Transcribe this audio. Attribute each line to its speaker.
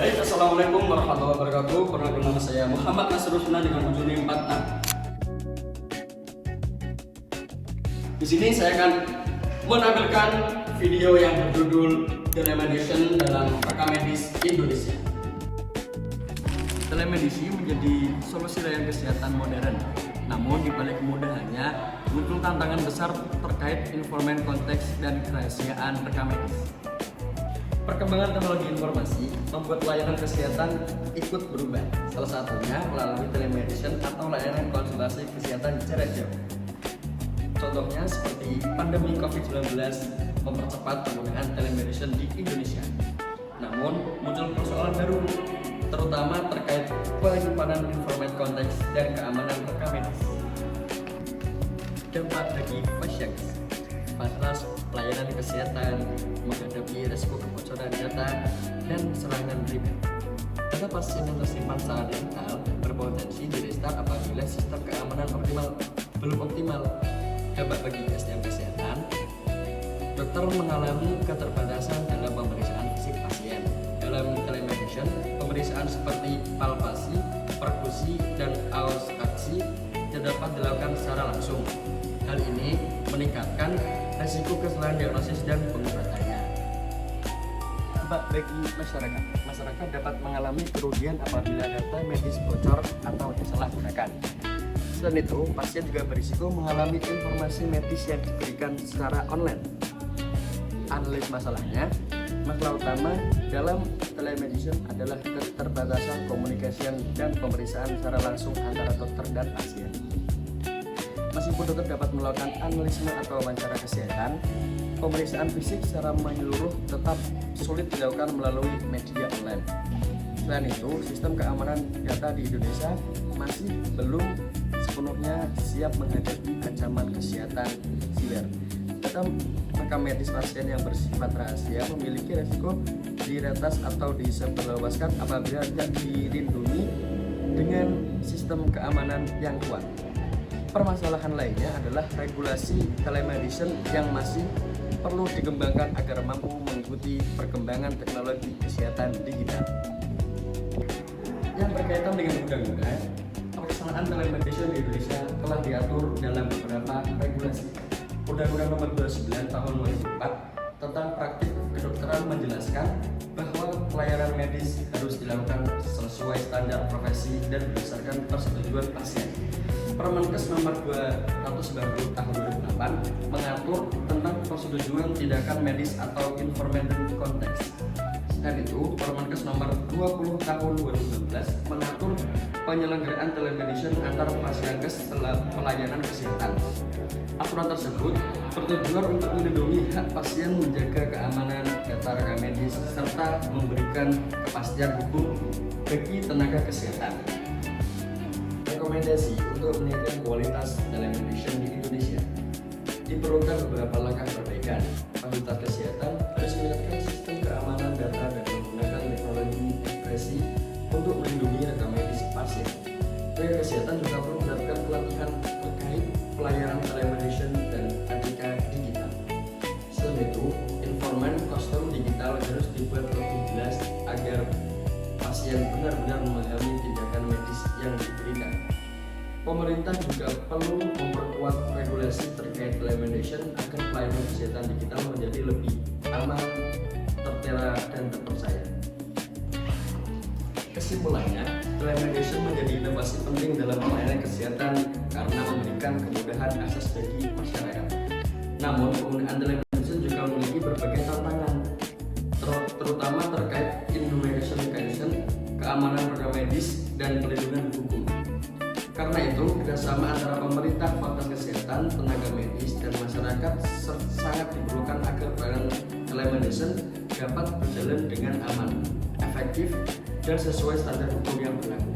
Speaker 1: Baik, assalamualaikum warahmatullahi wabarakatuh. Perkenalkan nama saya Muhammad Nasrul Sunan dengan ujung 46. Di sini saya akan menampilkan video yang berjudul Telemedicine dalam rekam medis Indonesia. Telemedicine menjadi solusi layanan kesehatan modern. Namun di balik kemudahannya muncul tantangan besar terkait informan konteks dan kerahasiaan rekam medis. Perkembangan teknologi informasi membuat layanan kesehatan ikut berubah, salah satunya melalui telemedicine atau layanan konsultasi kesehatan jarak jauh. Contohnya seperti pandemi COVID-19 mempercepat penggunaan telemedicine di Indonesia. Namun muncul persoalan baru, terutama terkait penyimpanan informan konteks dan keamanan rekam medis. Dampak bagi pasien, fasilitas pelayanan kesehatan menghadapi risiko kebocoran data dan serangan primer. Data pasien yang tersimpan secara digital berpotensi di-restart apabila sistem keamanan belum optimal. Dampak bagi SDM kesehatan, dokter mengalami keterbatasan dalam pemeriksaan fisik pasien. Dalam telemedicine, pemeriksaan seperti palpasi, perkusi, dan auskultasi tidak dapat dilakukan secara langsung. Hal ini meningkatkan risiko kesalahan diagnosis dan pengobatannya. Dampak bagi masyarakat, masyarakat dapat mengalami kerugian apabila data medis bocor atau disalahgunakan. Selain itu, pasien juga berisiko mengalami informasi medis yang diberikan secara online. Analis masalahnya, masalah utama dalam telemedicine adalah keterbatasan komunikasi dan pemeriksaan secara langsung antara dokter dan pasien. Meskipun dokter dapat melakukan analisme atau wawancara kesehatan, pemeriksaan fisik secara menyeluruh tetap sulit dilakukan melalui media online. Selain itu, sistem keamanan data di Indonesia masih belum sepenuhnya siap menghadapi ancaman kesehatan siber. Data rekam medis pasien yang bersifat rahasia memiliki risiko diretas atau disebarluaskan apabila tidak dilindungi dengan sistem keamanan yang kuat. Permasalahan lainnya adalah regulasi telemedicine yang masih perlu dikembangkan agar mampu mengikuti perkembangan teknologi kesehatan digital. Yang berkaitan dengan undang-undang, pelaksanaan telemedicine di Indonesia telah diatur dalam beberapa regulasi. Undang-Undang Nomor 29 Tahun 2004 tentang praktik kedokteran menjelaskan bahwa pelayanan medis harus dilakukan sesuai standar profesi dan berdasarkan persetujuan pasien. Permenkes Nomor 290 Tahun 2008 mengatur tentang persetujuan tindakan medis atau informan konteks. Selain itu, Permenkes Nomor 20 Tahun 2016 mengatur penyelenggaraan telemedicine antar Fasyankes setelah pelayanan kesehatan. Aturan tersebut bertujuan untuk melindungi hak pasien, menjaga keamanan data rekam medis, serta memberikan kepastian hukum bagi tenaga kesehatan. Rekomendasi untuk meningkatkan kualitas telemedicine di Indonesia. Diperlukan beberapa langkah perbaikan. Fasilitas kesehatan harus meningkatkan sistem keamanan data dan menggunakan teknologi enkripsi untuk melindungi rekam medis pasien. Tenaga kesehatan juga perlu mendapatkan pelatihan terkait pelayanan telemedicine dan etika digital. Selain itu, informan kostum digital harus dibuat lebih jelas agar pasien benar-benar memahami tindakan medis yang diberikan. Pemerintah juga perlu memperkuat regulasi terkait telemedicine agar pelayanan kesehatan digital menjadi lebih aman, tertera, dan terpercaya. Kesimpulannya, telemedicine menjadi inovasi penting dalam pelayanan kesehatan karena memberikan kemudahan akses bagi masyarakat. Namun, penggunaan telemedicine juga memiliki berbagai tantangan, terutama terkait information, keamanan rekam medis, dan perlindungan hukum. Karena itu, kerjasama antara pemerintah, fasilitas kesehatan, tenaga medis, dan masyarakat sangat diperlukan agar pelayanan telemedicine dapat berjalan dengan aman, efektif, dan sesuai standar hukum yang berlaku.